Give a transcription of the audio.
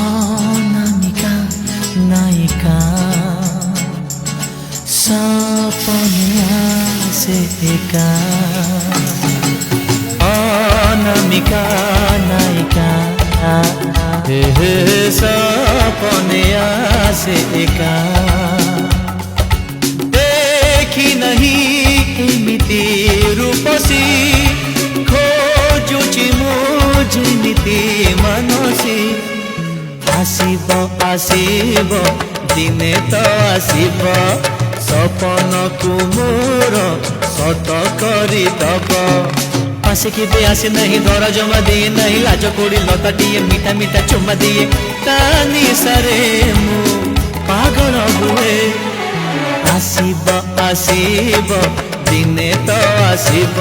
অনামিকা নায়িকা সপনে আসে একা অনামিকা নায়িকা सपने आसे एका देखी नहीं एमिति रूपसी खोजुची मु जेमिति मनसी आसिब आसिब दिने तो आसिब सपन को मोर सत करी दब आसिकी दे आसे नहीं धरा जमा दिए नहीं लाज कोड़ी लताटिए मीठा मीठा चुमा दिए तानी सारे मु पागल हुए आसिब आसिब दिने तो आसिब